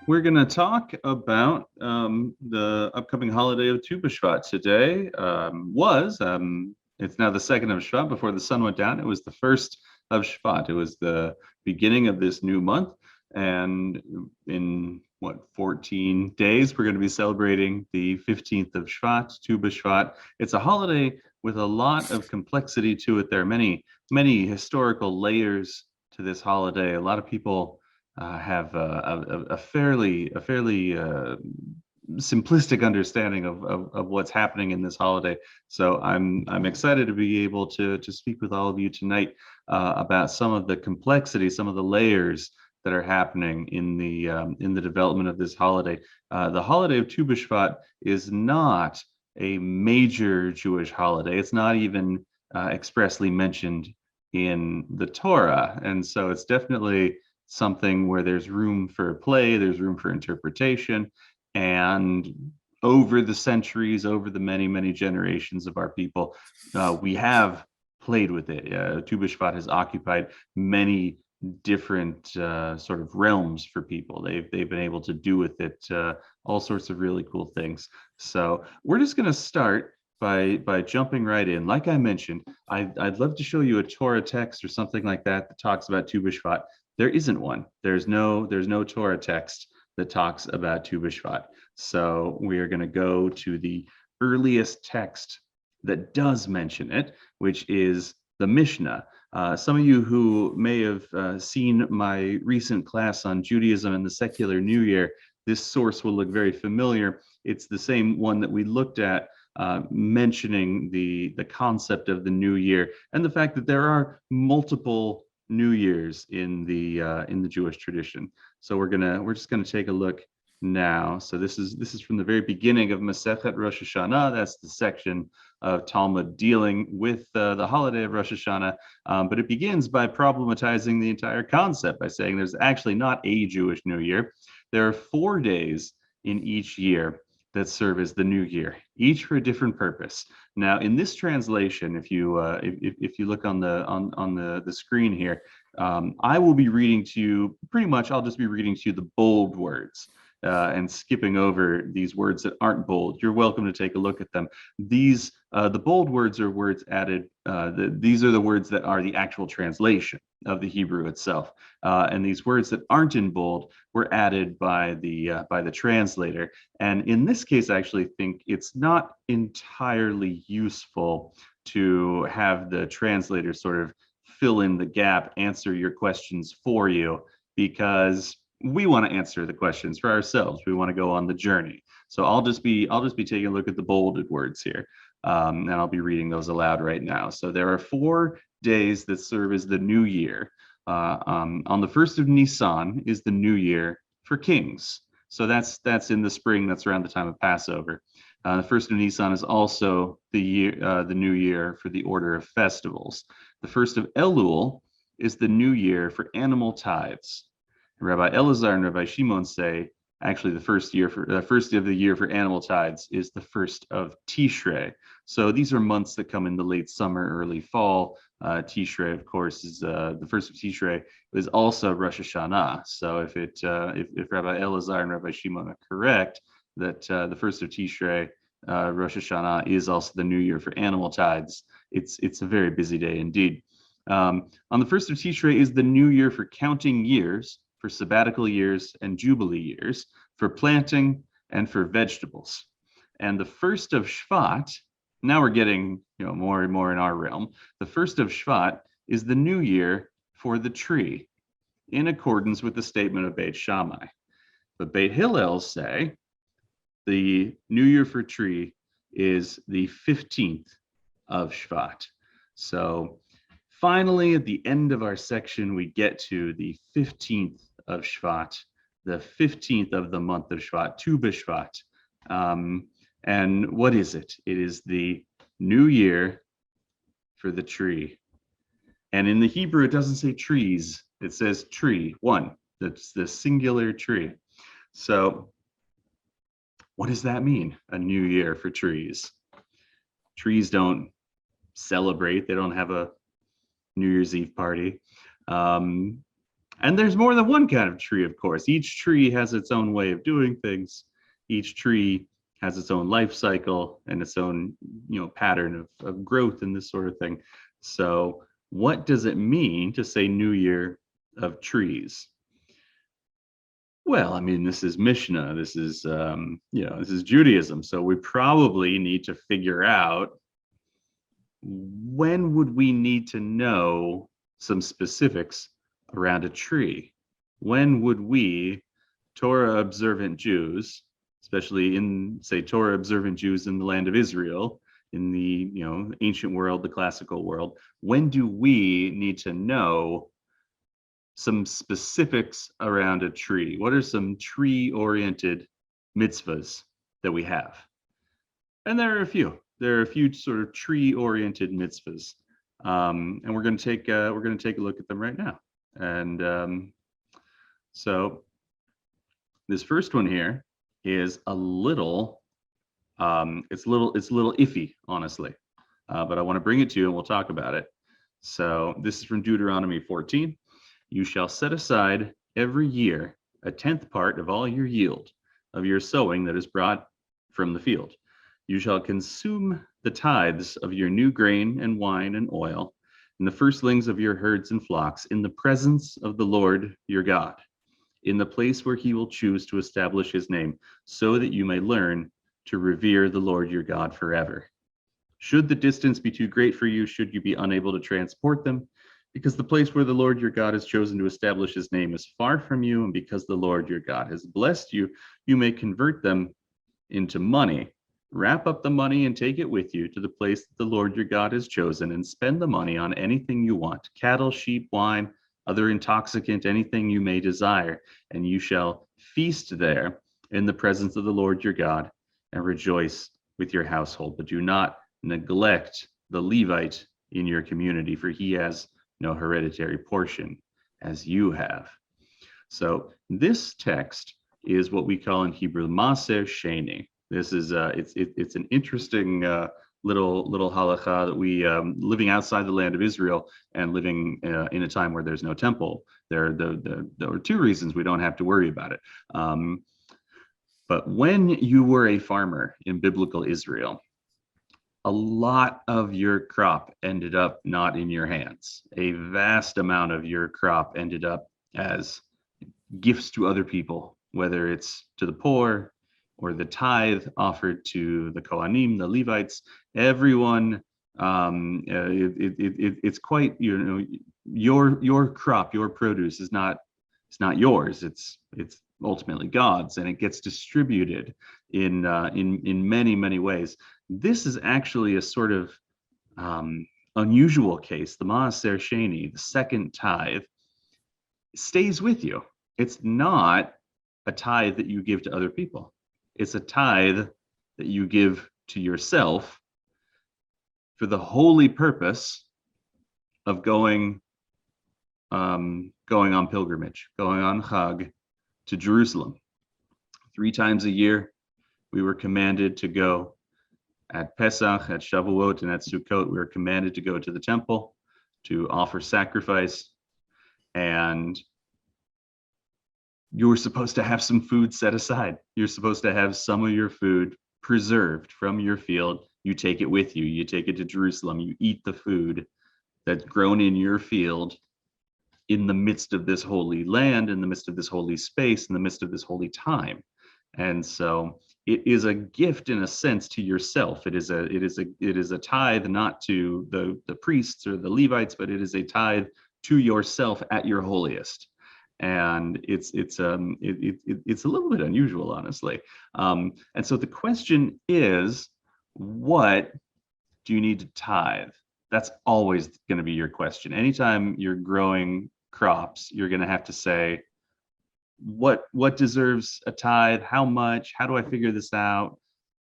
We're going to talk about the upcoming holiday of Tu Bishvat today. It's now the second of Shvat before the sun went down. It was the first of Shvat. It was the beginning of this new month. And in 14 days, we're going to be celebrating the 15th of Shvat, Tu Bishvat. It's a holiday with a lot of complexity to it. There are many historical layers to this holiday. A lot of people have a fairly simplistic understanding of what's happening in this holiday. So I'm excited to be able to speak with all of you tonight about some of the complexity, some of the layers that are happening in the development of this holiday. The holiday of Tu B'Shvat is not a major Jewish holiday. It's not even expressly mentioned in the Torah, and so it's definitely something where there's room for play, there's room for interpretation, and over the centuries, over the many generations of our people, we have played with it. Tu B'Shvat has occupied many different sort of realms for people. They've been able to do with it all sorts of really cool things. So we're just going to start by jumping right in. Like I mentioned, I'd love to show you a Torah text or something like that that talks about Tu B'Shvat. There isn't one. There's no Torah text that talks about Tu B'Shvat. So we are going to go to the earliest text that does mention it, which is the Mishnah. Some of you who may have seen my recent class on Judaism and the secular New Year, this source will look very familiar. It's the same one that we looked at mentioning the concept of the new year and the fact that there are multiple New Years in the Jewish tradition. So we're just gonna take a look now. So this is from the very beginning of Masechet Rosh Hashanah. That's the section of Talmud dealing with the holiday of Rosh Hashanah. But it begins by problematizing the entire concept by saying there's actually not a Jewish New Year. There are 4 days in each year that serve as the new year, each for a different purpose. Now, in this translation, if you look on the screen here, I will be reading to you pretty much. I'll just be reading to you the bold words and skipping over these words that aren't bold. You're welcome to take a look at them. The bold words are words added. These are the words that are the actual translation of the Hebrew itself, and these words that aren't in bold were added by the translator. And in this case, I actually think it's not entirely useful to have the translator sort of fill in the gap, answer your questions for you, because we want to answer the questions for ourselves. We want to go on the journey. So I'll just be taking a look at the bolded words here, and I'll be reading those aloud right now. So there are 4 days that serve as the new year. On the first of Nisan is the new year for kings. So that's in the spring. That's around the time of Passover. The first of Nisan is also the new year for the order of festivals. The first of Elul is the new year for animal tithes. Rabbi Elazar and Rabbi Shimon say actually the first of the year for animal tithes is the first of Tishrei. So these are months that come in the late summer, early fall. Tishrei, of course, is the first of Tishrei is also Rosh Hashanah. So if Rabbi Elazar and Rabbi Shimon are correct that the first of Tishrei, Rosh Hashanah, is also the new year for animal tithes, it's a very busy day indeed. On the first of Tishrei is the new year for counting years, for sabbatical years and jubilee years, for planting and for vegetables. And the first of Shvat, now we're getting more and more in our realm. The first of Shvat is the new year for the tree, in accordance with the statement of Beit Shammai. But Beit Hillel say the new year for tree is the 15th of Shvat. So finally, at the end of our section, we get to the 15th of Shvat, the 15th of the month of Shvat, Tu Bishvat. And what is it? It is the new year for the tree. And in the Hebrew, it doesn't say trees. It says tree, one. That's the singular tree. So what does that mean? A new year for trees. Trees don't celebrate. They don't have a New Year's Eve party. And there's more than one kind of tree, of course. Each tree has its own way of doing things. Each tree has its own life cycle and its own, pattern of growth and this sort of thing. So what does it mean to say New Year of trees? Well, I mean, this is Mishnah. This is, this is Judaism. So we probably need to figure out, when would we need to know some specifics around a tree? When would we, Torah observant Jews, especially in, say, Torah observant Jews in the land of Israel, in the ancient world, the classical world, when do we need to know some specifics around a tree? What are some tree-oriented mitzvahs that we have? And there are a few. There are a few sort of tree-oriented mitzvahs, and we're going to take a look at them right now. And so this first one here is a little, it's a little iffy, honestly, but I want to bring it to you and we'll talk about it. So this is from Deuteronomy 14. You shall set aside every year a tenth part of all your yield of your sowing that is brought from the field. You shall consume the tithes of your new grain and wine and oil, and the firstlings of your herds and flocks, in the presence of the Lord your God, in the place where he will choose to establish his name, so that you may learn to revere the Lord your God forever. Should the distance be too great for you, should you be unable to transport them, because the place where the Lord your God has chosen to establish his name is far from you, and because the Lord your God has blessed you, you may convert them into money. Wrap up the money and take it with you to the place that the Lord your God has chosen, and spend the money on anything you want, cattle, sheep, wine, other intoxicant, anything you may desire, and you shall feast there in the presence of the Lord your God and rejoice with your household. But do not neglect the Levite in your community, for he has no hereditary portion as you have. So this text is what we call in Hebrew Maser Sheni. This is it's an interesting little halakha that we, living outside the land of Israel and living in a time where there's no temple. There are two reasons we don't have to worry about it. But when you were a farmer in biblical Israel, a lot of your crop ended up not in your hands. A vast amount of your crop ended up as gifts to other people, whether it's to the poor or the tithe offered to the Kohanim, the Levites, everyone. It's quite, your crop, your produce is not yours. It's ultimately God's, and it gets distributed in many ways. This is actually a sort of unusual case. The Maaser Sheni, the second tithe, stays with you. It's not a tithe that you give to other people. It's a tithe that you give to yourself for the holy purpose of going on pilgrimage, going on Chag to Jerusalem. 3 times a year, we were commanded to go. At Pesach, at Shavuot, and at Sukkot, we were commanded to go to the temple to offer sacrifice, and you were supposed to have some food set aside. You're supposed to have some of your food preserved from your field. You take it with you. You take it to Jerusalem. You eat the food that's grown in your field in the midst of this holy land, in the midst of this holy space, in the midst of this holy time. And so it is a gift in a sense to yourself. It is a tithe not to the priests or the Levites, but it is a tithe to yourself at your holiest. And it's a little bit unusual, honestly. And so the question is, what do you need to tithe? That's always going to be your question. Anytime you're growing crops, you're going to have to say, what deserves a tithe? How much? How do I figure this out?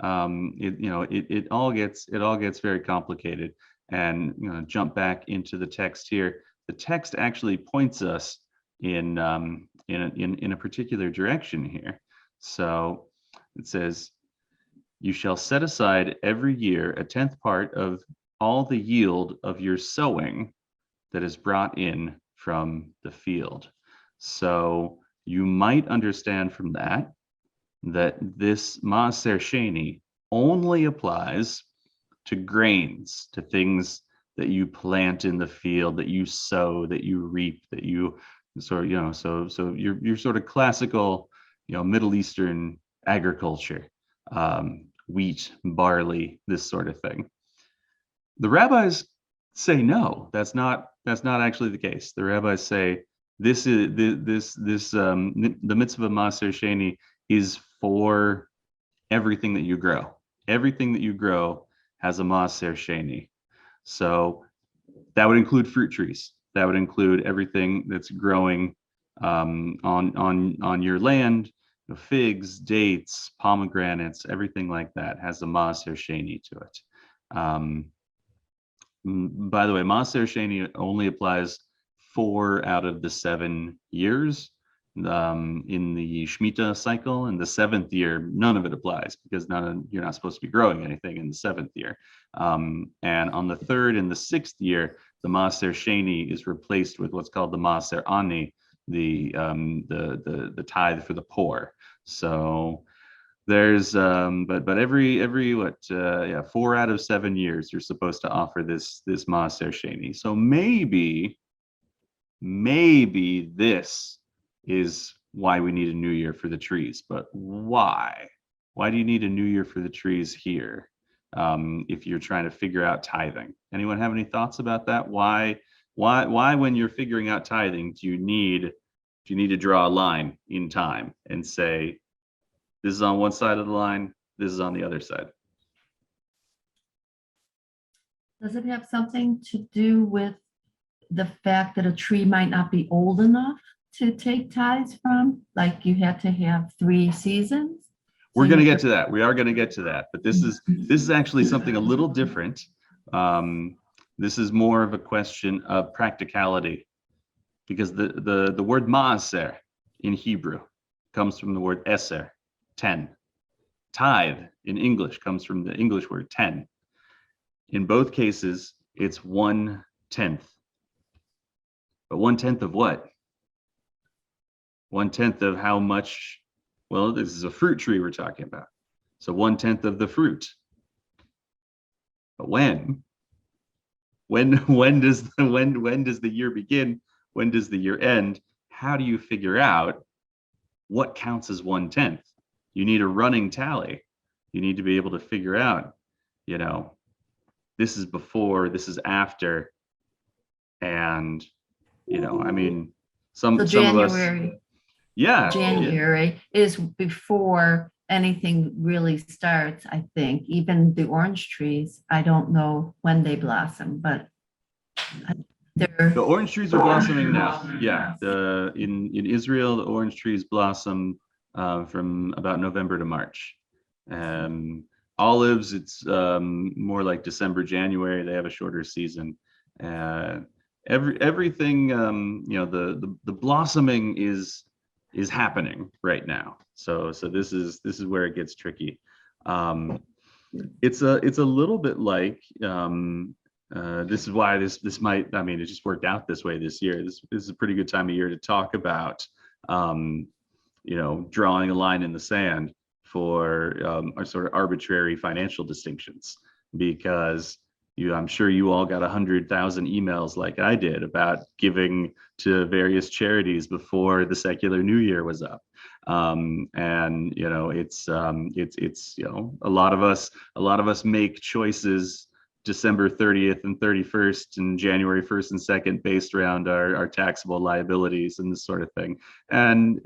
It all gets very complicated. And jump back into the text here. The text actually points us in a particular direction here. So it says, "You shall set aside every year a tenth part of all the yield of your sowing that is brought in from the field." So you might understand from that this Maaser Sheni only applies to grains, to things that you plant in the field, that you sow, that you reap, that you sort of, so your sort of classical, Middle Eastern agriculture, wheat, barley, this sort of thing. The rabbis say no, that's not actually the case. The rabbis say this is the mitzvah Maaser Sheni is for everything that you grow. Everything that you grow has a Maaser Sheni. So that would include fruit trees. That would include everything that's growing on your land. Figs, dates, pomegranates, everything like that has a Maaser Sheni to it. By the way, Maaser Sheni only applies 4 out of the 7 years in the Shemitah cycle. In the 7th year, none of it applies because you're not supposed to be growing anything in the 7th year. And on the 3rd and the 6th year, the Maaser Sheni is replaced with what's called the Maaser Ani, the tithe for the poor. So there's but every 4 out of 7 years you're supposed to offer this Maaser Sheni. So maybe this is why we need a new year for the trees. But why do you need a new year for the trees here, if you're trying to figure out tithing? Anyone have any thoughts about that? Why when you're figuring out tithing do you need to draw a line in time and say, this is on one side of the line, this is on the other side? Does it have something to do with the fact that a tree might not be old enough to take tithes from? Like you had to have 3 seasons? We're going to get to that. We are going to get to that. But this is actually something a little different. This is more of a question of practicality, because the word maaser in Hebrew comes from the word eser, 10. Tithe in English comes from the English word 10. In both cases, it's 1/10. But 1/10 of what? 1/10 of how much? Well, this is a fruit tree we're talking about. So 1/10 of the fruit. But when does the year begin? When does the year end? How do you figure out what counts as 1/10? You need a running tally. You need to be able to figure out, this is before, this is after, and some January. of us, yeah, January is before anything really starts, I think. Even the orange trees, I don't know when they blossom, but the orange trees are blossoming now. Yeah, in Israel, the orange trees blossom from about November to March. Olives, it's more like December, January. They have a shorter season. Everything, the blossoming is happening right now. So this is where it gets tricky. It's a little bit like, this is why this might, it just worked out this way this year. This is a pretty good time of year to talk about, drawing a line in the sand for our sort of arbitrary financial distinctions, because I'm sure you all got 100,000 emails like I did about giving to various charities before the secular New Year was up. It's a lot of us make choices December 30th and 31st and January 1st and 2nd based around our taxable liabilities and this sort of thing. And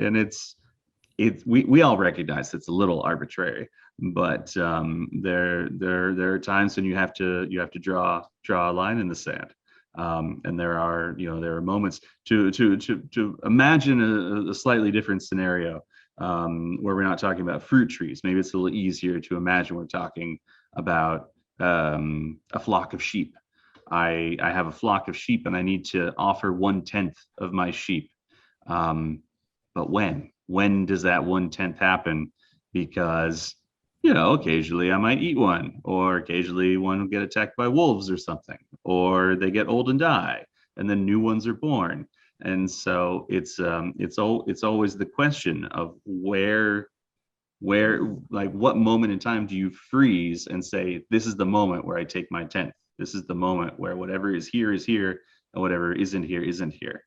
we all recognize it's a little arbitrary, but there are times when you have to draw a line in the sand, and there are moments to imagine a slightly different scenario, where we're not talking about fruit trees. Maybe it's a little easier to imagine we're talking about a flock of sheep. I have a flock of sheep and I need to offer 1/10 of my sheep, but when does that 1/10 happen? Because occasionally I might eat one, or occasionally one will get attacked by wolves or something, or they get old and die, and then new ones are born. And so it's always the question of where like what moment in time do you freeze and say, this is the moment where I take my 10th. This is the moment where whatever is here and whatever isn't here.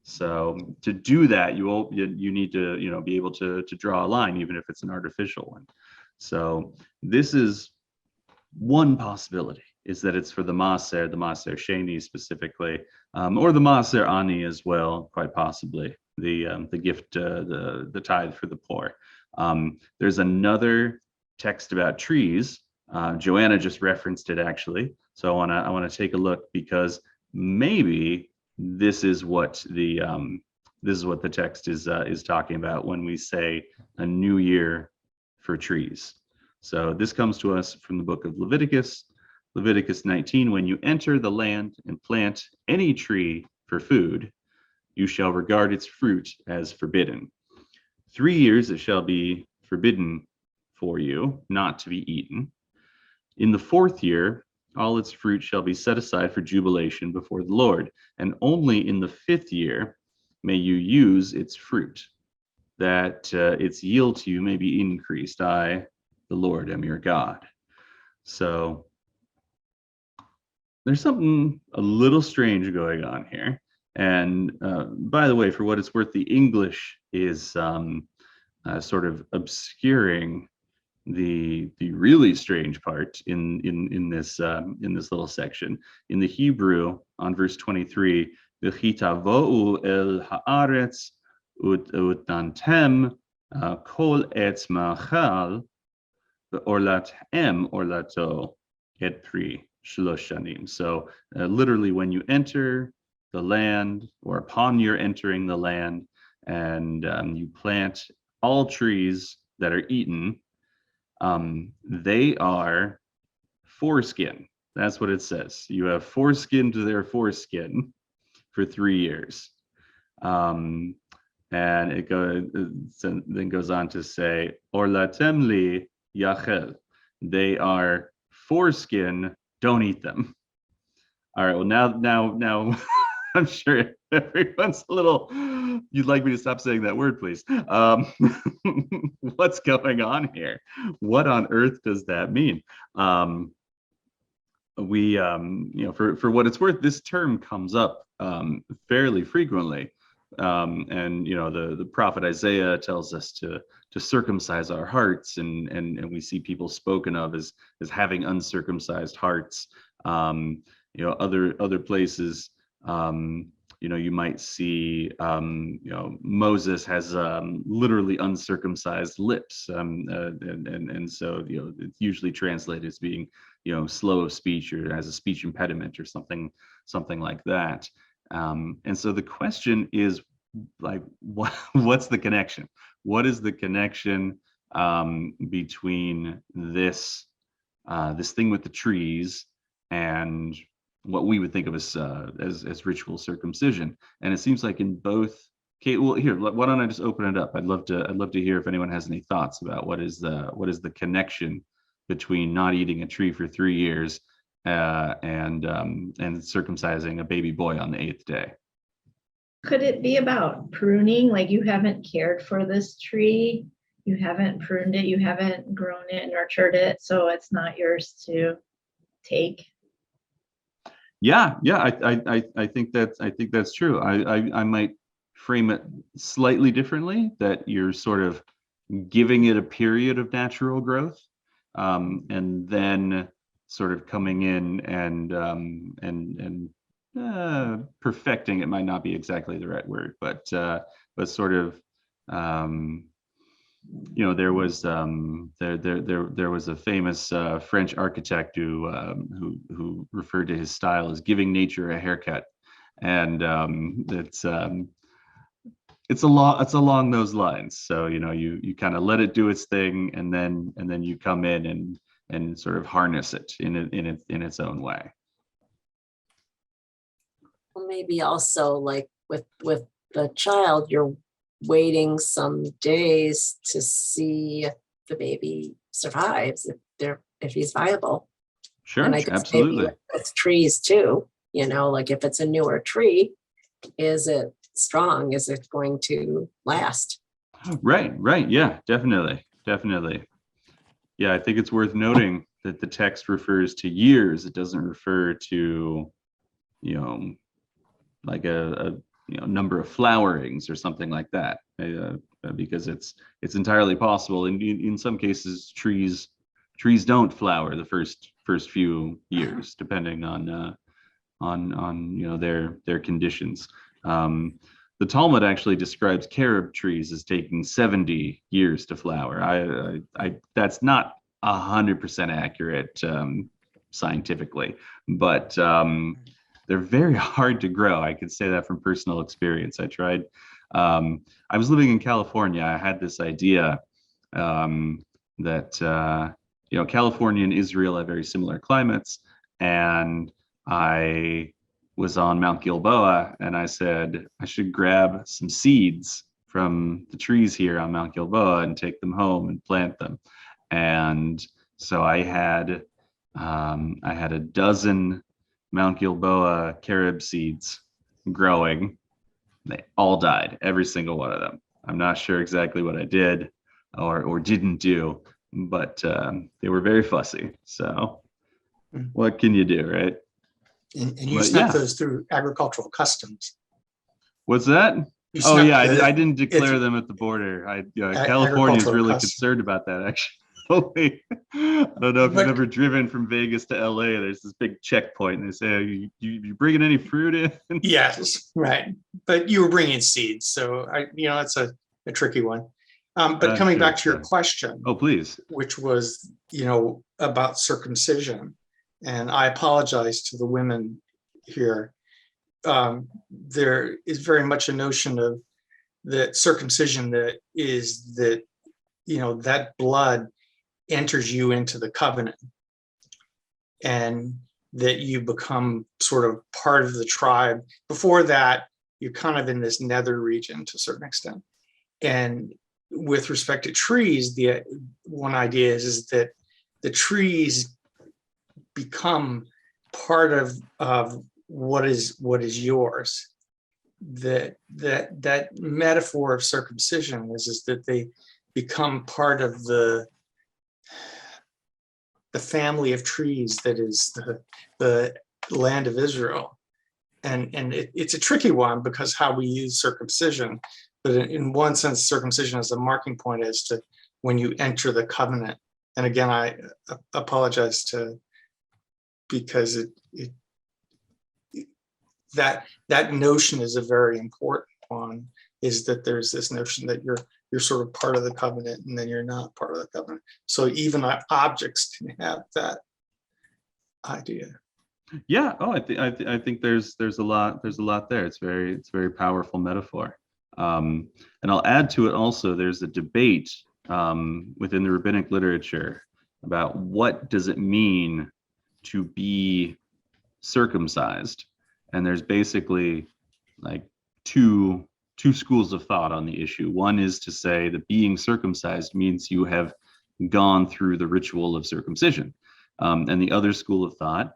So to do that, you need to be able to draw a line, even if it's an artificial one. So this is one possibility, is that it's for the Maaser Sheni specifically, or the Maaser Ani as well, quite possibly, the gift, the tithe for the poor. There's another text about trees. Joanna just referenced it actually, so I want to take a look, because maybe this is what the text is talking about when we say a new year for trees. So this comes to us from the book of Leviticus 19. When you enter the land and plant any tree for food, you shall regard its fruit as forbidden. 3 years it shall be forbidden for you, not to be eaten. In the 4th year, all its fruit shall be set aside for jubilation before the Lord, and only in the 5th year may you use its fruit, that its yield to you may be increased. I, the Lord, am your God. So there's something a little strange going on here. And by the way, for what it's worth, the English is sort of obscuring the really strange part in this little section. In the Hebrew, on verse 23, v'chitavo'u el haaretz utnantem kol etz ma'achal orlato et pri shlosh shanim. So literally, when you enter the land, or upon your entering the land, and you plant all trees that are eaten, they are foreskin. That's what it says. You have foreskin to their foreskin for 3 years. And it then goes on to say, Orlatem li yachel. They are foreskin, don't eat them. All right, well, now I'm sure everyone's a little, you'd like me to stop saying that word, please. What's going on here? What on earth does that mean? We, for what it's worth, this term comes up fairly frequently. And the prophet Isaiah tells us to circumcise our hearts, and we see people spoken of as having uncircumcised hearts. Other places, you might see, Moses has literally uncircumcised lips, and so it's usually translated as being slow of speech, or has a speech impediment, or something like that. And so the question is, like, what's the connection? What is the connection between this thing with the trees and what we would think of as ritual circumcision? And it seems like in both. Okay, well, here, why don't I just open it up? I'd love to hear if anyone has any thoughts about what is the connection between not eating a tree for 3 years and circumcising a baby boy on the 8th day. Could it be about pruning? Like, you haven't cared for this tree, you haven't pruned it, you haven't grown it, nurtured it, so it's not yours to take. Yeah, I think that's true. I might frame it slightly differently, that you're sort of giving it a period of natural growth, and then sort of coming in and perfecting. It might not be exactly the right word, but sort of, there was a famous French architect who referred to his style as giving nature a haircut, and it's along those lines. So you kind of let it do its thing, and then you come in and sort of harness it in its own way. Well, maybe also, like with the child, you're waiting some days to see if the baby survives, if he's viable. Sure, and I guess absolutely. maybe with trees too, like if it's a newer tree, is it strong, is it going to last? Right. Yeah, definitely. Yeah, I think it's worth noting that the text refers to years. It doesn't refer to, like a number of flowerings or something like that, because it's entirely possible. And in some cases, trees don't flower the first few years, depending on their conditions. The Talmud actually describes carob trees as taking 70 years to flower. I that's not 100% accurate scientifically, but they're very hard to grow. I can say that from personal experience. I tried. I was living in California. I had this idea that California and Israel have very similar climates, and I was on Mount Gilboa, and I said I should grab some seeds from the trees here on Mount Gilboa and take them home and plant them. And so I had a dozen Mount Gilboa carob seeds growing. They all died, every single one of them. I'm not sure exactly what I did or didn't do, but they were very fussy. So what can you do, right? And you But snuck yeah. those through agricultural customs. What's that? You Oh snuck yeah, the- I didn't declare it's- them at the border. California is agricultural really customs. concerned about that, actually. I don't know if But- you've ever driven from Vegas to LA. There's this big checkpoint, and they say, you bringing any fruit in? Yes, right. But you were bringing seeds, so it's a tricky one. But coming Sure, back to your sure. question, Oh, please. which was, about circumcision, and I apologize to the women here. There is very much a notion of that circumcision that that blood enters you into the covenant, and that you become sort of part of the tribe. Before that, you're kind of in this nether region to a certain extent. And with respect to trees, the one idea is that the trees become part of what is yours. That metaphor of circumcision is that they become part of the family of trees that is the land of Israel. And it's a tricky one because how we use circumcision, but in one sense, circumcision is a marking point as to when you enter the covenant. And again, I apologize because that notion is a very important one, is that there's this notion that you're sort of part of the covenant and then you're not part of the covenant. So even objects can have that idea. Yeah. Oh, I think there's a lot there. It's very powerful metaphor. And I'll add to it also, there's a debate within the rabbinic literature about what does it mean to be circumcised. And there's basically like two schools of thought on the issue. One is to say that being circumcised means you have gone through the ritual of circumcision. And the other school of thought,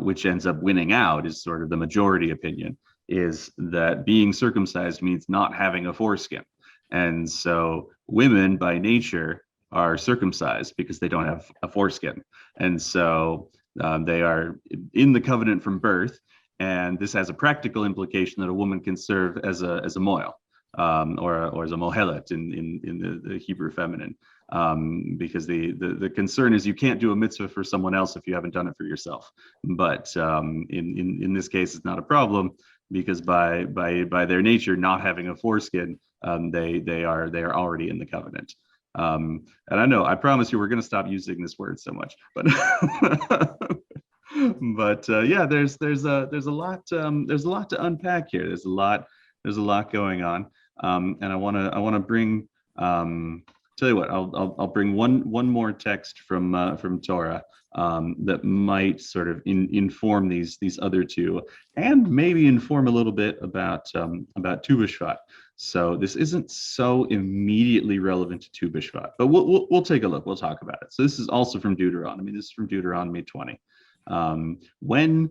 which ends up winning out, is sort of the majority opinion, is that being circumcised means not having a foreskin. And so women by nature are circumcised because they don't have a foreskin. And so they are in the covenant from birth. And this has a practical implication that a woman can serve as a moel, or as a mohelet in the Hebrew feminine, because the concern is you can't do a mitzvah for someone else if you haven't done it for yourself. But in this case, it's not a problem, because by their nature, not having a foreskin, they are already in the covenant. And I promise you, we're going to stop using this word so much, but. But yeah, there's a lot to unpack here. There's a lot going on, and I want to bring. Tell you what, I'll bring one more text from Torah that might sort of inform these other two, and maybe inform a little bit about Tu Bishvat. So this isn't so immediately relevant to Tu Bishvat, but we'll take a look. We'll talk about it. So this is also from Deuteronomy. This is from Deuteronomy 20. When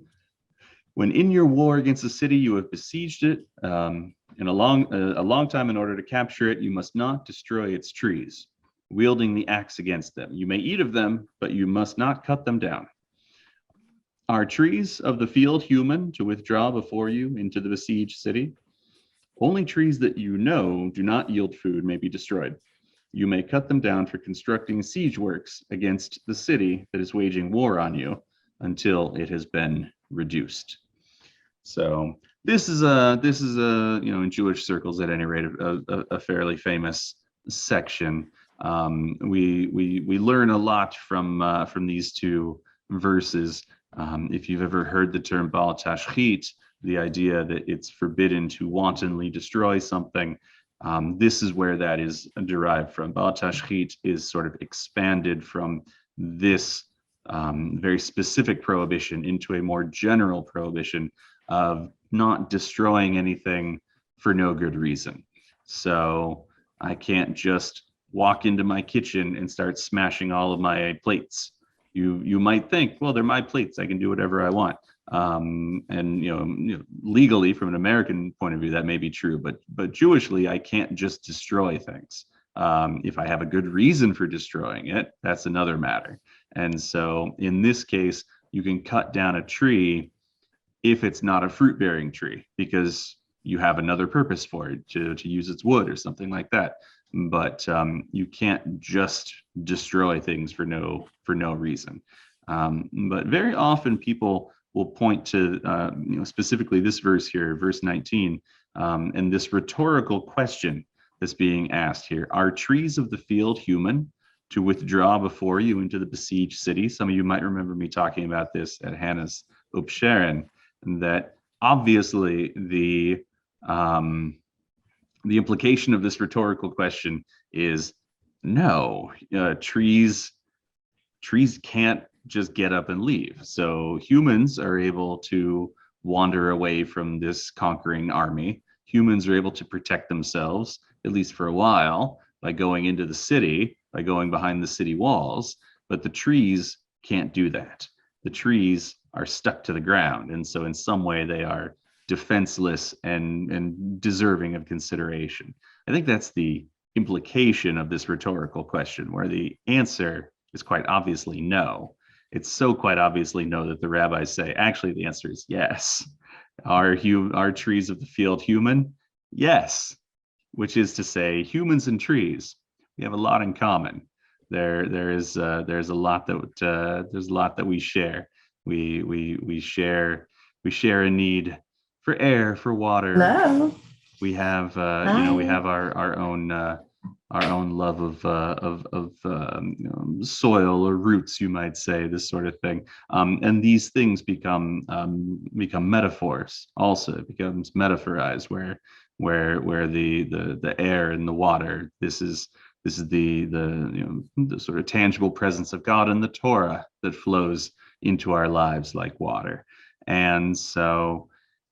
When in your war against a city, you have besieged it in a long time. In order to capture it, you must not destroy its trees, wielding the axe against them. You may eat of them, but you must not cut them down. Are trees of the field human to withdraw before you into the besieged city? Only trees that you know do not yield food may be destroyed. You may cut them down for constructing siege works against the city that is waging war on you until it has been reduced. So this is a in Jewish circles at any rate a fairly famous section. We learn a lot from these two verses. If you've ever heard the term Baltachit, the idea that it's forbidden to wantonly destroy something, this is where that is derived from. Baltachit is sort of expanded from this very specific prohibition into a more general prohibition of not destroying anything for no good reason. So I can't just walk into my kitchen and start smashing all of my plates. You might think, well, they're my plates, I can do whatever I want. And legally, from an American point of view, that may be true, but Jewishly, I can't just destroy things. If I have a good reason for destroying it, that's another matter. And so in this case, you can cut down a tree if it's not a fruit-bearing tree, because you have another purpose for it, to use its wood or something like that. But you can't just destroy things for no reason. But very often people will point to specifically this verse here, verse 19, and this rhetorical question that's being asked here: are trees of the field human to withdraw before you into the besieged city? Some of you might remember me talking about this at Hannah's Upsharen, that obviously the implication of this rhetorical question is no, trees can't just get up and leave. So humans are able to wander away from this conquering army. Humans are able to protect themselves, at least for a while, by going into the city, by going behind the city walls, but the trees can't do that. The trees are stuck to the ground, and so in some way they are defenseless and deserving of consideration. I think that's the implication of this rhetorical question, where the answer is quite obviously no. It's so quite obviously no that the rabbis say, actually, the answer is yes. Are trees of the field human? Yes, which is to say, humans and trees, we have a lot in common. There's a lot that we share. We share a need for air, for water. Hello. We have we have our own love of soil or roots, you might say, this sort of thing. And these things become metaphors. Also, it becomes metaphorized, where the air and the water. This is the sort of tangible presence of God in the Torah that flows into our lives like water. And so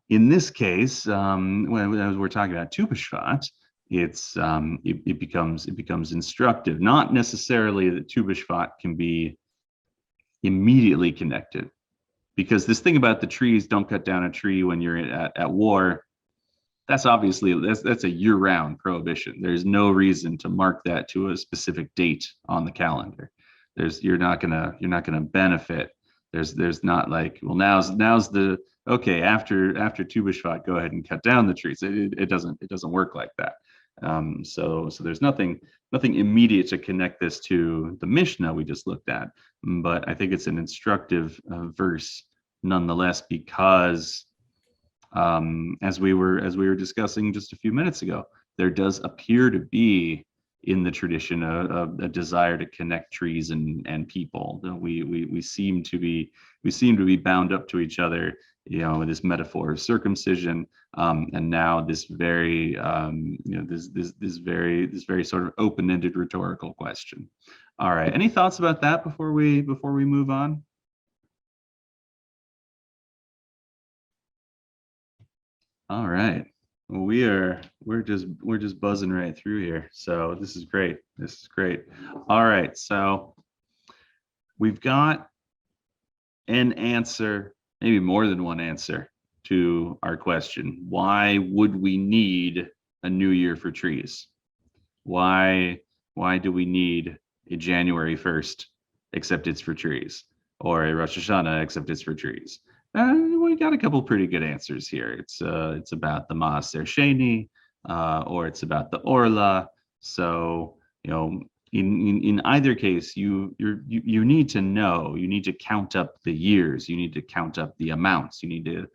in this case, when we're talking about Tu Bishvat, it becomes instructive. Not necessarily that Tu Bishvat can be immediately connected, because this thing about the trees, don't cut down a tree when you're at war, that's obviously that's a year-round prohibition. There's no reason to mark that to a specific date on the calendar. You're not gonna benefit. There's not like, well, now's the okay, after Tu Bishvat, go ahead and cut down the trees. It doesn't work like that. So there's nothing immediate to connect this to the Mishnah we just looked at, but I think it's an instructive verse nonetheless, because as we were discussing just a few minutes ago, there does appear to be in the tradition a desire to connect trees and people. We seem to be bound up to each other, with this metaphor of circumcision, and now this very this very sort of open-ended rhetorical question. All right, any thoughts about that before we move on? All right. Well, we're just buzzing right through here. So this is great. All right. So we've got an answer, maybe more than one answer, to our question. Why would we need a new year for trees? Why do we need a January 1st, except it's for trees, or a Rosh Hashanah, except it's for trees? We got a couple pretty good answers here. It's about the Maaser Sheni, or it's about the Orla. So, in either case, you need to know. You need to count up the years. You need to count up the amounts. You need to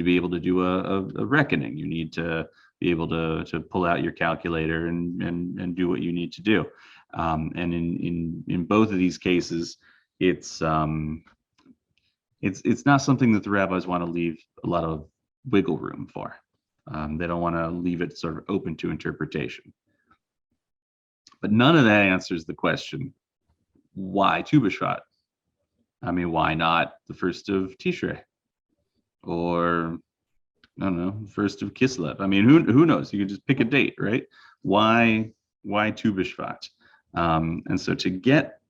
be able to do a reckoning. You need to be able to pull out your calculator and do what you need to do. And in both of these cases, it's not something that the rabbis want to leave a lot of wiggle room for. They don't want to leave it sort of open to interpretation. But none of that answers the question, why Tu Bishvat? I mean, why not the 1st of Tishrei? Or, I don't know, 1st of Kislev? I mean, who knows? You can just pick a date, right? Why Tu Bishvat? And so to get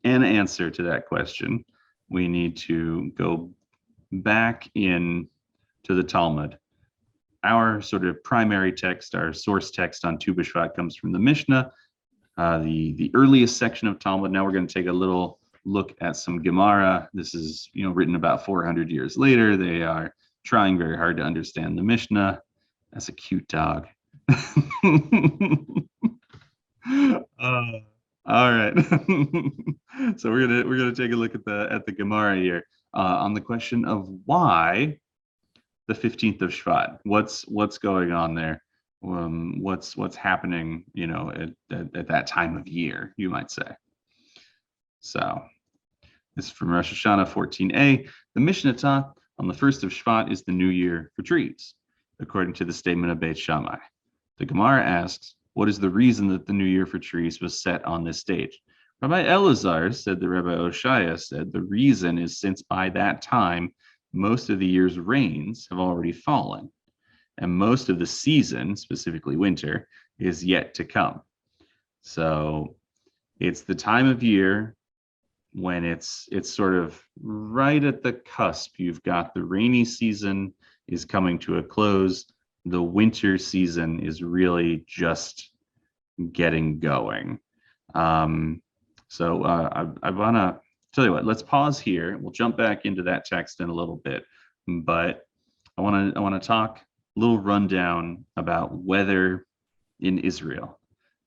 an answer to that question, we need to go back in to the Talmud. Our sort of primary text, our source text on Tu Bishvat comes from the Mishnah, the earliest section of Talmud. Now we're going to take a little look at some Gemara. This is, written about 400 years later. They are trying very hard to understand the Mishnah. That's a cute dog. All right. So we're gonna take a look at the Gemara here on the question of why the 15th of Shvat. What's going on there? What's happening? At that time of year, you might say. So this is from Rosh Hashanah 14a. The Mishnah taught on the 1st of Shvat is the new year for trees, according to the statement of Beit Shammai. The Gemara asks, what is the reason that the new year for trees was set on this date? Rabbi Elazar said that Rabbi Oshaya said the reason is since by that time, most of the year's rains have already fallen, and most of the season, specifically winter, is yet to come. So it's the time of year when it's sort of right at the cusp. You've got the rainy season is coming to a close. The winter season is really just getting going. So I want to tell you what, let's pause here. We'll jump back into that text in a little bit, but I want to talk a little rundown about weather in Israel.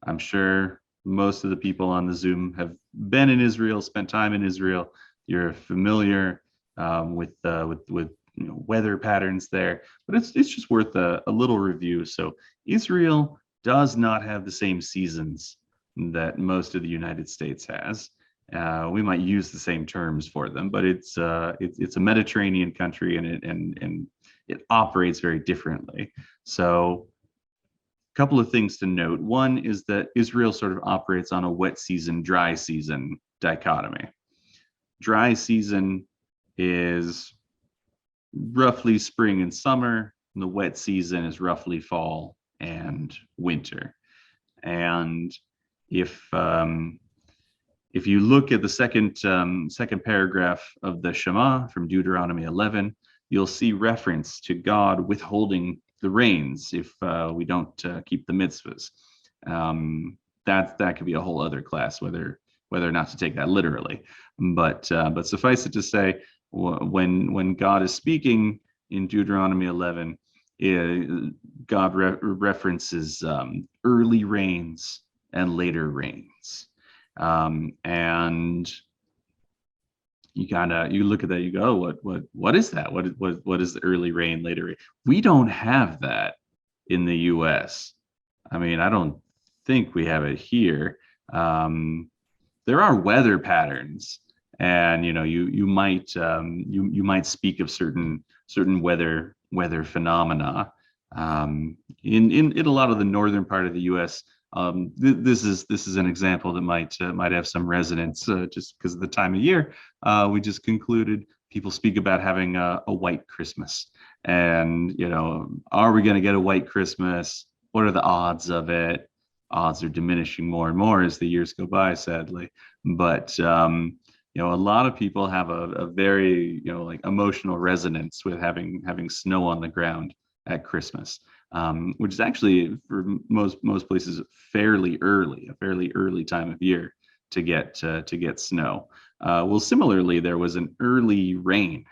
I'm sure most of the people on the Zoom have been in Israel, spent time in Israel. You're familiar with weather patterns there, but it's just worth a little review. So Israel does not have the same seasons that most of the United States has. We might use the same terms for them, but it's a Mediterranean country, and it operates very differently. So a couple of things to note. One is that Israel sort of operates on a wet season, dry season dichotomy. Dry season is roughly spring and summer, and the wet season is roughly fall and winter. And if you look at the second paragraph of the Shema from Deuteronomy 11, you'll see reference to God withholding the rains if we don't keep the mitzvahs. That could be a whole other class, whether or not to take that literally. But suffice it to say, when God is speaking in Deuteronomy 11, God references early rains and later rains, and you look at that, you go, what is that? What is the early rain, later rain? We don't have that in the U.S. I mean, I don't think we have it here. There are weather patterns, and you might speak of certain weather phenomena in a lot of the northern part of the U.S. This is an example that might have some resonance just because of the time of year. We just concluded people speak about having a white Christmas, and are we going to get a white Christmas? What are the odds of it? Odds are diminishing more and more as the years go by, sadly. But a lot of people have a very, like emotional resonance with having snow on the ground at Christmas, which is actually for most places a fairly early time of year to get snow. Well, similarly, there was an early rain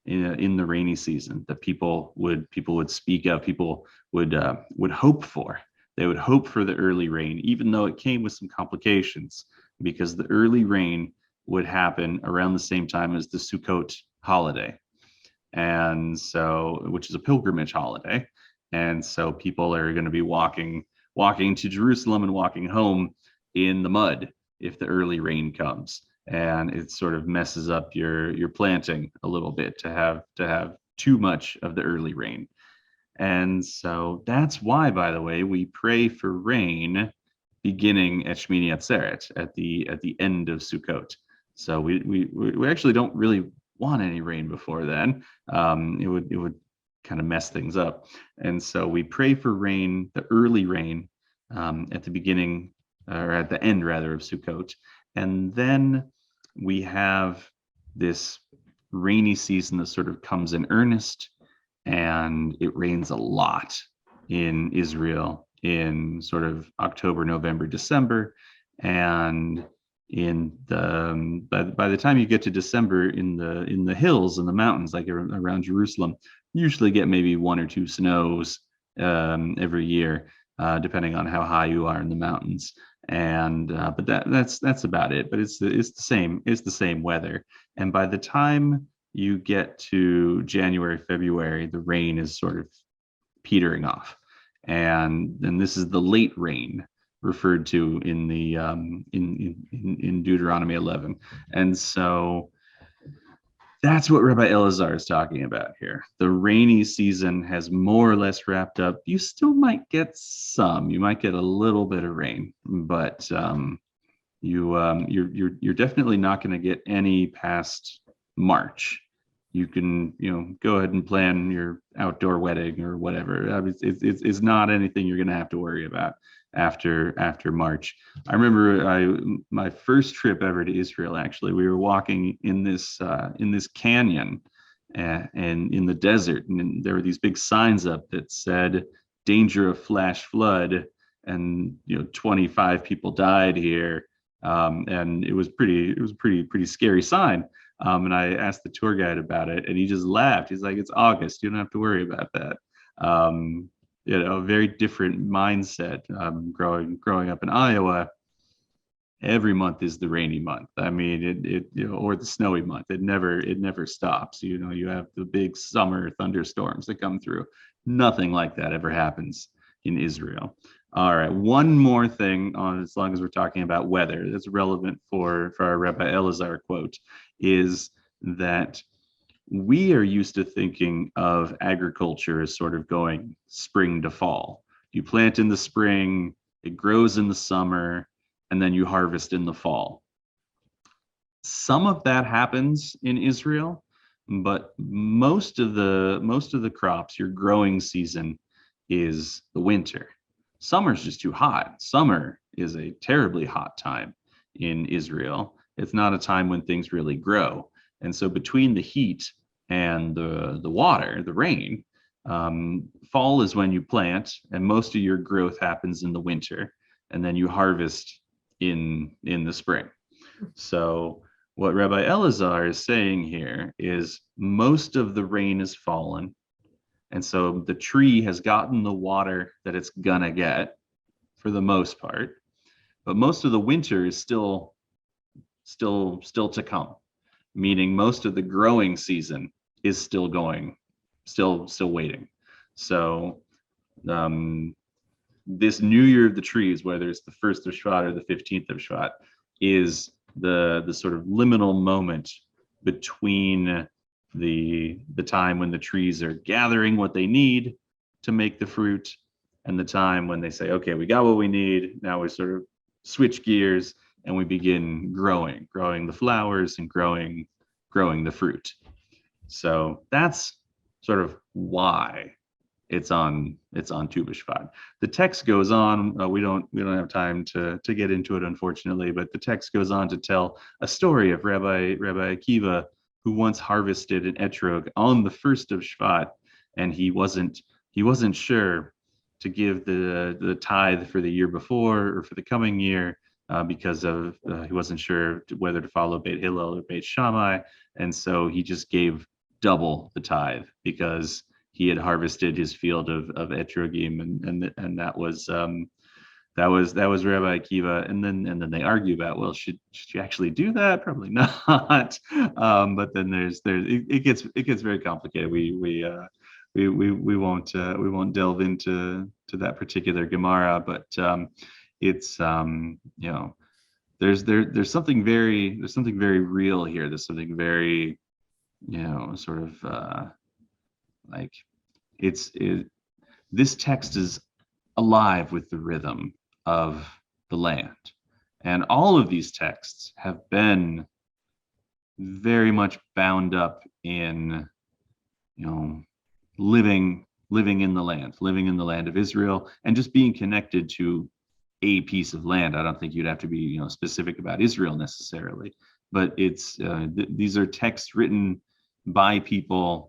in the rainy season that people would speak of, people would hope for. They would hope for the early rain, even though it came with some complications, because the early rain would happen around the same time as the Sukkot holiday, and so, which is a pilgrimage holiday, and so people are going to be walking to Jerusalem and walking home in the mud if the early rain comes, and it sort of messes up your planting a little bit to have too much of the early rain. And so that's why, by the way, we pray for rain beginning at Shmini Atzeret, at the end of Sukkot. So we actually don't really want any rain before then. It would kind of mess things up. And so we pray for rain, the early rain, at the beginning, or at the end rather, of Sukkot. And then we have this rainy season that sort of comes in earnest, and it rains a lot in Israel in sort of October, November, December, and by the time you get to December, in the hills and the mountains, like around Jerusalem, you usually get maybe 1 or 2 snows every year, depending on how high you are in the mountains. And but that's about it. But it's the same weather. And by the time you get to January, February, the rain is sort of petering off, and then this is the late rain referred to in the in Deuteronomy 11. And so that's what Rabbi Elazar is talking about here. The rainy season has more or less wrapped up. You still might get you might get a little bit of rain, but you're definitely not going to get any past March. You can go ahead and plan your outdoor wedding or whatever. It's not anything you're going to have to worry about after March. I remember my first trip ever to Israel. Actually, we were walking in this canyon and in the desert, and there were these big signs up that said "Danger of flash flood," and 25 people died here, and it was pretty scary sign. And I asked the tour guide about it, and he just laughed. He's like, "It's August. You don't have to worry about that." Very different mindset. Growing up in Iowa, every month is the rainy month. I mean, or the snowy month. It never stops. You have the big summer thunderstorms that come through. Nothing like that ever happens in Israel. All right, one more thing as long as we're talking about weather that's relevant for our Rabbi Elazar quote, is that we are used to thinking of agriculture as sort of going spring to fall. You plant in the spring, it grows in the summer, and then you harvest in the fall. Some of that happens in Israel, but most of the crops, your growing season, is the winter. Summer's just too hot. Summer is a terribly hot time in Israel. It's not a time when things really grow. And so between the heat and the water, the rain, fall is when you plant, and most of your growth happens in the winter, and then you harvest in the spring. So what Rabbi Elazar is saying here is most of the rain has fallen, and so the tree has gotten the water that it's gonna get for the most part, but most of the winter is still to come, meaning most of the growing season is still waiting. So this New Year of the Trees, whether it's the 1st of Shvat or the 15th of Shvat, is the sort of liminal moment between the time when the trees are gathering what they need to make the fruit, and the time when they say, okay, we got what we need, now we sort of switch gears and we begin growing the flowers and growing the fruit. So that's sort of why it's on Tu Bishvat. The text goes on. We don't have time to get into it, unfortunately, but the text goes on to tell a story of Rabbi Akiva, who once harvested an etrog on the first of Shvat, and he wasn't sure to give the tithe for the year before or for the coming year, because of he wasn't sure whether to follow Beit Hillel or Beit Shammai, and so he just gave double the tithe because he had harvested his field of etrogim, and that was Rabbi Akiva. And then they argue about, well, should you actually do that? Probably not. But then it gets very complicated. We won't delve into that particular Gemara, but it's there's something very real here. There's something very sort of like this text is alive with the rhythm of the land, and all of these texts have been very much bound up in living in the land of Israel, and just being connected to a piece of land. I don't think you'd have to be specific about Israel necessarily, but it's these are texts written by people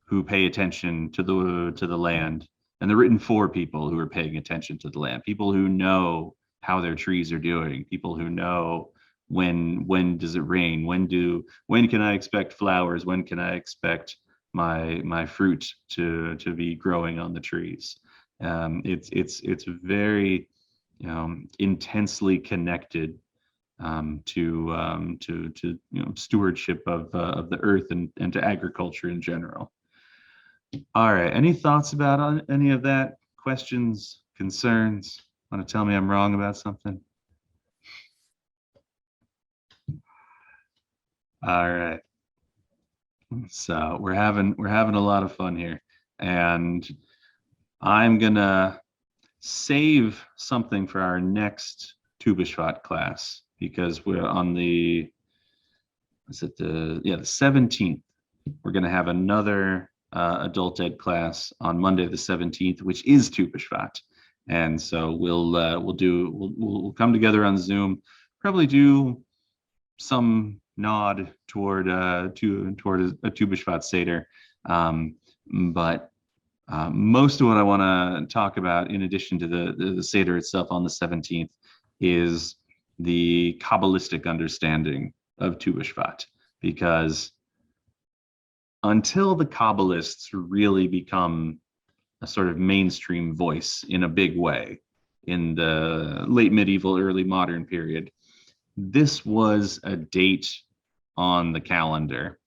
who pay attention to the land, and they're written for people who are paying attention to the land, people who know how their trees are doing, people who know when does it rain, when can I expect flowers, when can I expect my fruit to be growing on the trees. It's very intensely connected to stewardship of the earth and to agriculture in general. All right, any thoughts about any of that? Questions, concerns? Want to tell me I'm wrong about something? All right. So we're having a lot of fun here, and I'm gonna save something for our next Tu Bishvat class, because we're on the 17th. We're gonna have another adult ed class on Monday the 17th, which is Tu Bishvat, and so we'll come together on Zoom, probably do some nod toward a Tu Bishvat Seder, but most of what I want to talk about, in addition to the Seder itself on the 17th, is the Kabbalistic understanding of Tu Bishvat, because until the Kabbalists really become a sort of mainstream voice in a big way in the late medieval, early modern period, this was a date on the calendar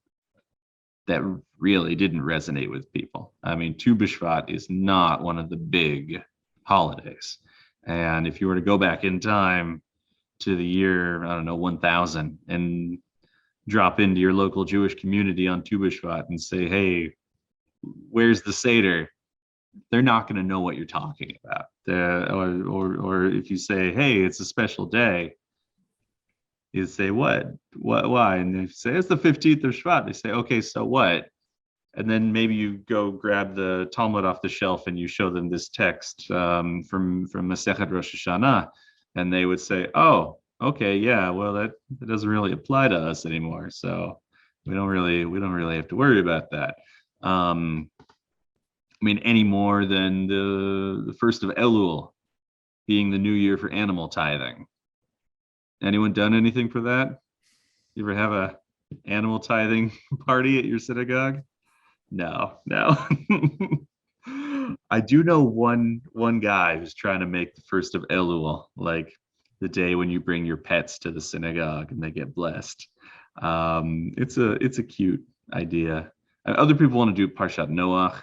that really didn't resonate with people. I mean, Tu Bishvat is not one of the big holidays. And if you were to go back in time to the year, 1000, and drop into your local Jewish community on Tu Bishvat and say, hey, where's the Seder? They're not going to know what you're talking about. Or if you say, hey, it's a special day, you say, what, why? And they say, it's the 15th of Shvat. They say, okay, so what? And then maybe you go grab the Talmud off the shelf and you show them this text from Masechet Rosh Hashanah, and they would say, oh, okay, yeah, well, that doesn't really apply to us anymore, so we don't really have to worry about that. I mean, any more than the first of Elul being the new year for animal tithing. Anyone done anything for that? You ever have a animal tithing party at your synagogue? No. I do know one guy who's trying to make the first of Elul, like the day when you bring your pets to the synagogue and they get blessed. It's a cute idea. Other people want to do Parshat Noach.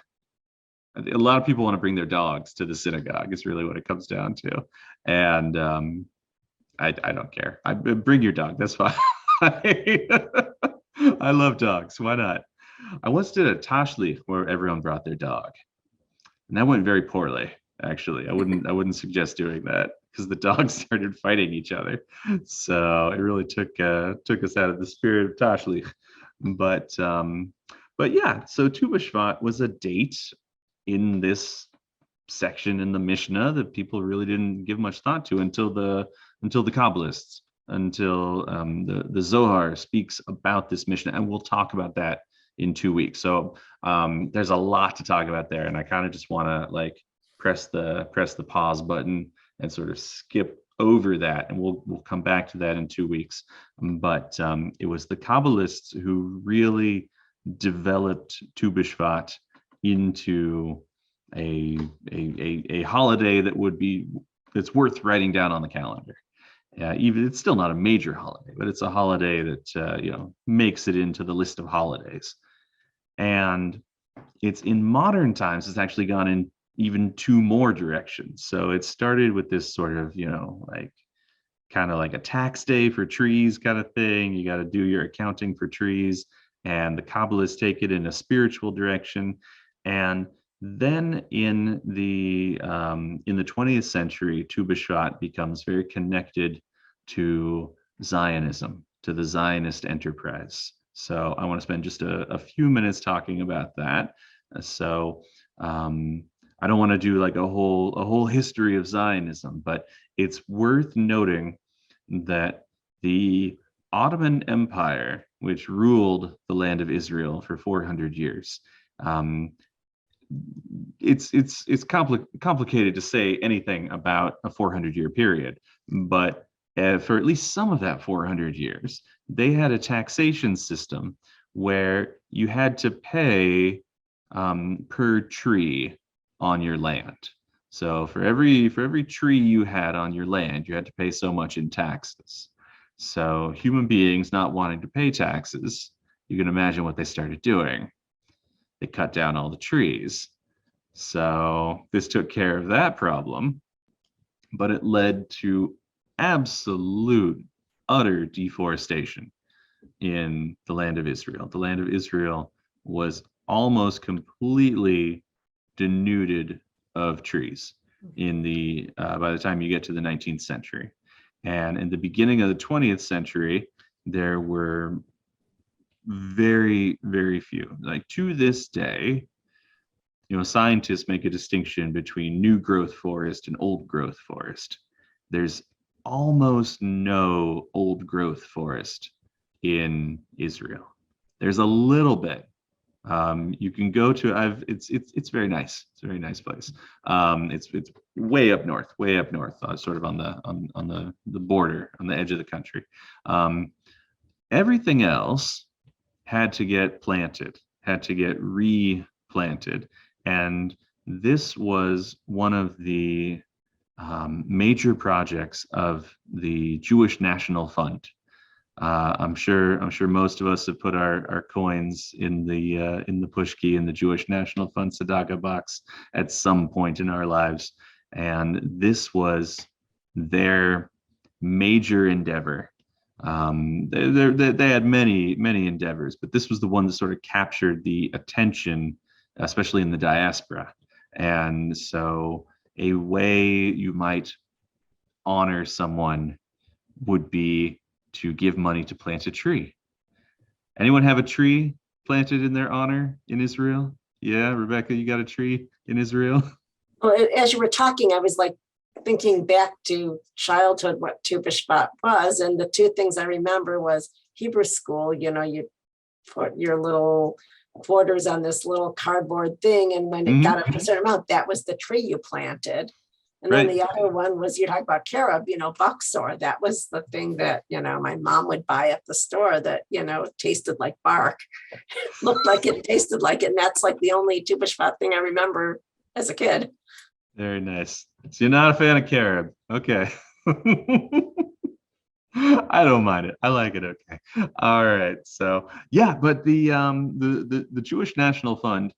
A lot of people want to bring their dogs to the synagogue. Is really what it comes down to. And I don't care. Bring your dog. That's fine. I love dogs. Why not? I once did a tashlich where everyone brought their dog, and that went very poorly. Actually, I wouldn't suggest doing that, because the dogs started fighting each other. So it really took us out of the spirit of tashlich. But yeah, so Tu Bishvat was a date in this section in the Mishnah that people really didn't give much thought to until the Kabbalists, until the Zohar speaks about this Mishnah, and we'll talk about that in 2 weeks. So there's a lot to talk about there, and I kind of just want to like press the pause button and sort of skip over that, and we'll come back to that in 2 weeks. But it was the Kabbalists who really developed Tu Bishvat into a holiday that's worth writing down on the calendar. Even it's still not a major holiday, but it's a holiday that makes it into the list of holidays. And it's in modern times, it's actually gone in even 2 more directions. So it started with this sort of, like kind of like a tax day for trees kind of thing. You got to do your accounting for trees, and the Kabbalists take it in a spiritual direction. And then in the 20th century, Tu Bishvat becomes very connected to Zionism, to the Zionist enterprise. So I want to spend just a few minutes talking about that. So I don't want to do like a whole history of Zionism, but it's worth noting that the Ottoman Empire, which ruled the land of Israel for 400 years, it's complicated to say anything about a 400-year period, but for at least some of that 400 years, they had a taxation system where you had to pay per tree on your land. So for every tree you had on your land, you had to pay so much in taxes. So human beings not wanting to pay taxes, you can imagine what they started doing. They cut down all the trees. So this took care of that problem, but it led to absolute, utter deforestation in the land of Israel. The land of Israel was almost completely denuded of trees by the time you get to the 19th century. And in the beginning of the 20th century, there were very, very few. Like to this day, scientists make a distinction between new growth forest and old growth forest. There's almost no old growth forest in Israel. There's a little bit. You can go to. It's very nice. It's a very nice place. It's way up north, sort of on the border, on the edge of the country. Everything else had to get planted, had to get replanted, and this was one of the major projects of the Jewish National Fund. I'm sure most of us have put our coins in the push key in the Jewish National Fund tzedakah box at some point in our lives, and this was their major endeavor. They had many endeavors, but this was the one that sort of captured the attention, especially in the diaspora. And so a way you might honor someone would be to give money to plant a tree. Anyone have a tree planted in their honor in Israel? Yeah, Rebecca, you got a tree in Israel? Well, as you were talking, I was like thinking back to childhood, what Tu Bishvat was, and the 2 things I remember was Hebrew school. You put your little quarters on this little cardboard thing, and when it got up to a certain amount, that was the tree you planted. And then the other one was, you talk about carob, buckthorn. That was the thing that, my mom would buy at the store that, tasted like bark, looked like it, tasted like it. And that's like the only Tu Bishvat thing I remember as a kid. Very nice. So you're not a fan of carob. Okay. I don't mind it. I like it. Okay. All right. So yeah, but the Jewish National Fund,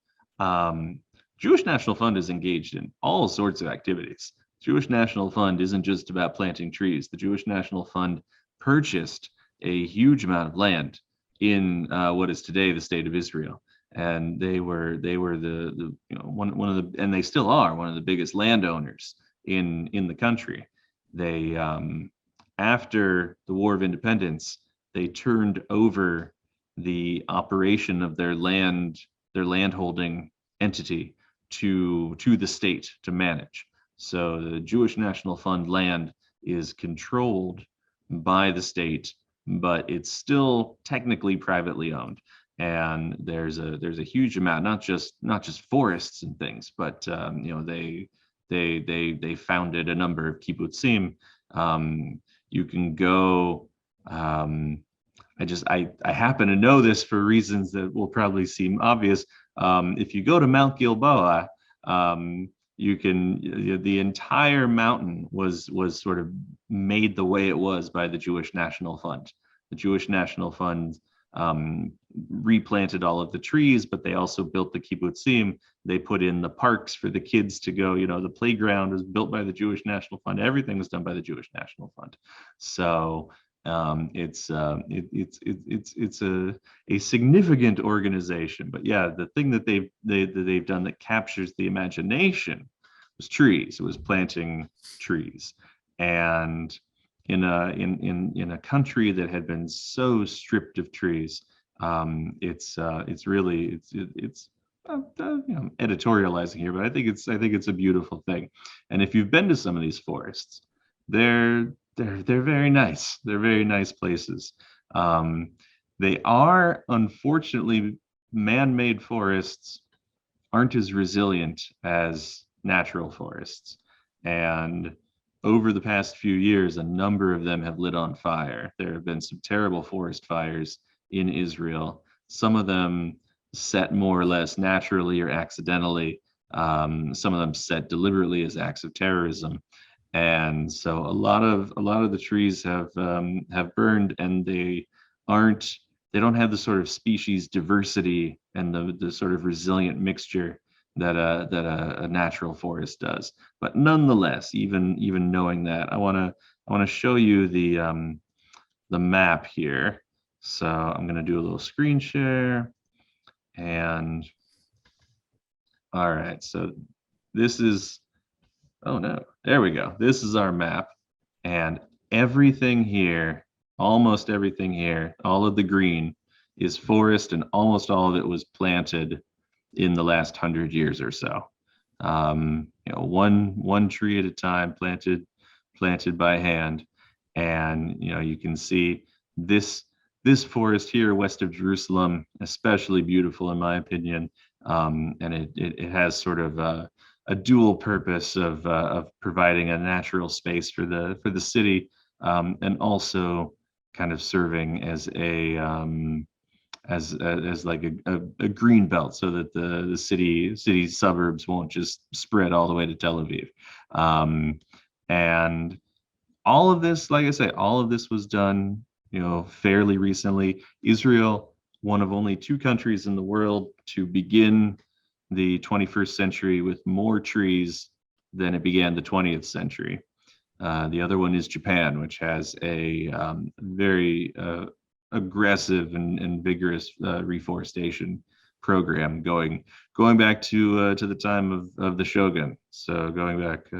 Jewish National Fund is engaged in all sorts of activities. Jewish National Fund isn't just about planting trees. The Jewish National Fund purchased a huge amount of land in what is today the state of Israel, and they were the one of the, and they still are one of the biggest landowners in the country. They after the War of Independence, they turned over the operation of their landholding entity to the state to manage. So the Jewish National Fund land is controlled by the state, but it's still technically privately owned. And there's a huge amount, not just forests and things, but they founded a number of kibbutzim. You can go. I happen to know this for reasons that will probably seem obvious. If you go to Mount Gilboa, the entire mountain was sort of made the way it was by the Jewish National Fund. The Jewish National Fund replanted all of the trees, but they also built the kibbutzim. They put in the parks for the kids to go. The playground was built by the Jewish National Fund. Everything was done by the Jewish National Fund. So it's a significant organization. But yeah, the thing that they've done that captures the imagination was trees. It was planting trees, and in a country that had been so stripped of trees, it's editorializing here, but I think it's a beautiful thing. And if you've been to some of these forests, they're very nice. They're very nice places. They are, unfortunately, man-made forests aren't as resilient as natural forests. And over the past few years, a number of them have lit on fire. There have been some terrible forest fires in Israel. Some of them set more or less naturally or accidentally. Some of them set deliberately as acts of terrorism. And so a lot of the trees have burned, and they don't have the sort of species diversity and the sort of resilient mixture that a natural forest does. But nonetheless, even knowing that, I want to show you the map here. So I'm going to do a little screen share, and all right. So this is, oh no, there we go. This is our map, and everything here, almost everything here, all of the green is forest, and almost all of it was planted in the last 100 years or so. One tree at a time, planted by hand. And you can see this forest here west of Jerusalem, especially beautiful in my opinion. And it has sort of a dual purpose of providing a natural space for the city, and also kind of serving as as like a green belt, so that the city suburbs won't just spread all the way to Tel Aviv. And all of this, like I say, all of this was done, fairly recently. Israel, one of only 2 countries in the world to begin the 21st century with more trees than it began the 20th century. The other one is Japan, which has a very aggressive and vigorous reforestation program going back to the time of the shogun. So going back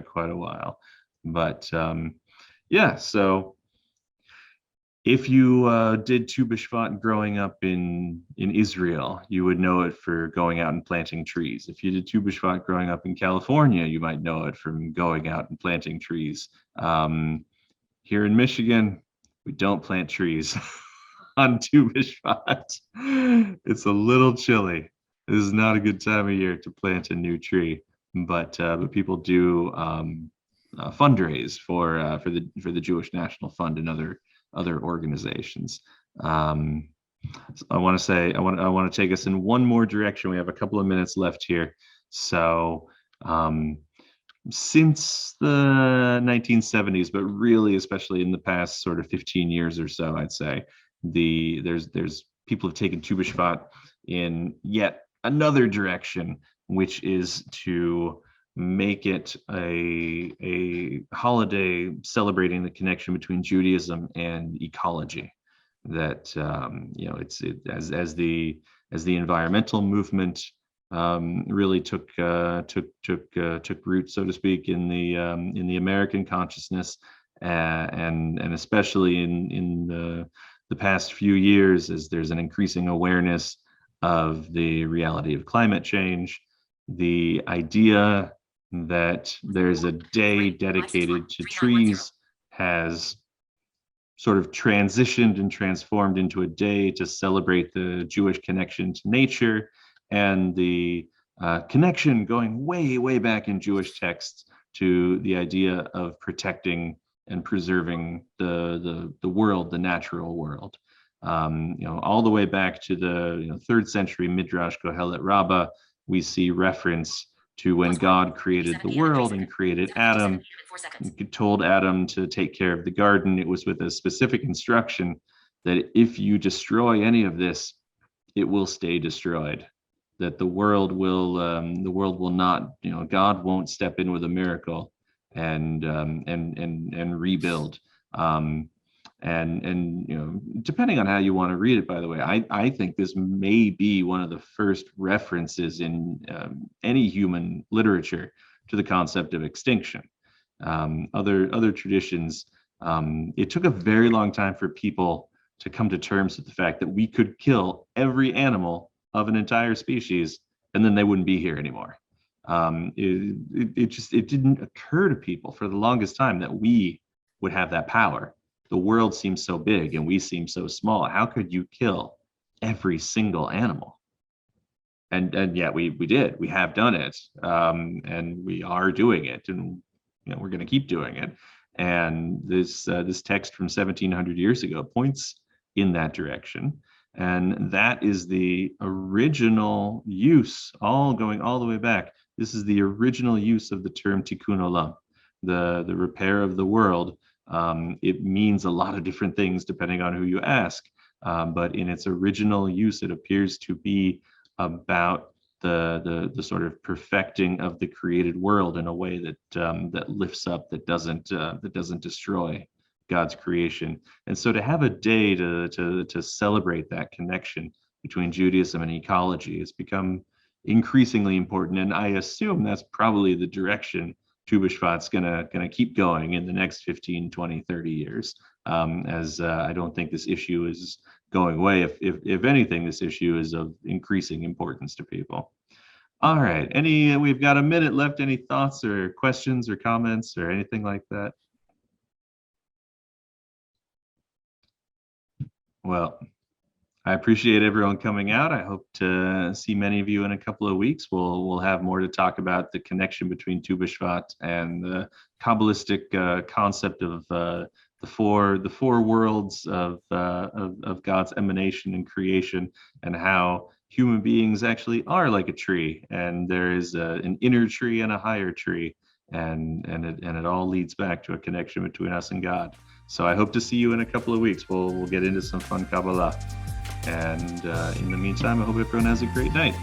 quite a while. But yeah, so if you did Tu Bishvat growing up in Israel, you would know it for going out and planting trees. If you did Tu Bishvat growing up in California, you might know it from going out and planting trees. Here in Michigan, we don't plant trees on Tu Bishvat. It's a little chilly. This is not a good time of year to plant a new tree, but people do fundraise for the Jewish National Fund and other organizations. So I want to take us in one more direction. We have a couple of minutes left here. So since the 1970s, but really especially in the past sort of 15 years or so, I'd say there's people have taken Tu Bishvat in yet another direction, which is to make it a holiday celebrating the connection between Judaism and ecology. That as the environmental movement really took root, so to speak, in the American consciousness, and especially in the past few years, as there's an increasing awareness of the reality of climate change, The idea that there's a day dedicated to trees has sort of transitioned and transformed into a day to celebrate the Jewish connection to nature and the connection going way, way back in Jewish texts to the idea of protecting and preserving the world, the natural world. All the way back to the 3rd century Midrash Kohelet Rabbah, we see reference to when God created the world and created Adam, and told Adam to take care of the garden. It was with a specific instruction that if you destroy any of this, it will stay destroyed. That the world will not, God won't step in with a miracle and rebuild. Depending on how you want to read it, by the way, I think this may be one of the first references in any human literature to the concept of extinction. Other traditions, it took a very long time for people to come to terms with the fact that we could kill every animal of an entire species and then they wouldn't be here anymore. It didn't occur to people for the longest time that we would have that power. The world seems so big and we seem so small. How could you kill every single animal? And yet we did. We have done it, and we are doing it, and we're going to keep doing it. And this text from 1700 years ago points in that direction. And that is the original use, going all the way back. This is the original use of the term tikkun olam, the repair of the world. It means a lot of different things depending on who you ask. But in its original use, it appears to be about the sort of perfecting of the created world in a way that lifts up, that doesn't destroy God's creation. And so to have a day to celebrate that connection between Judaism and ecology has become increasingly important. And I assume that's probably the direction Tu Bishvat's gonna keep going in the next 15, 20, 30 years, as I don't think this issue is going away. If anything, this issue is of increasing importance to people. All right, we've got a minute left. Any thoughts or questions or comments or anything like that? Well, I appreciate everyone coming out. I hope to see many of you in a couple of weeks. We'll have more to talk about the connection between Tu Bishvat and the Kabbalistic concept of the four worlds of God's emanation and creation, and how human beings actually are like a tree, and there is an inner tree and a higher tree, and it all leads back to a connection between us and God. So I hope to see you in a couple of weeks. We'll get into some fun Kabbalah. And in the meantime, I hope everyone has a great night.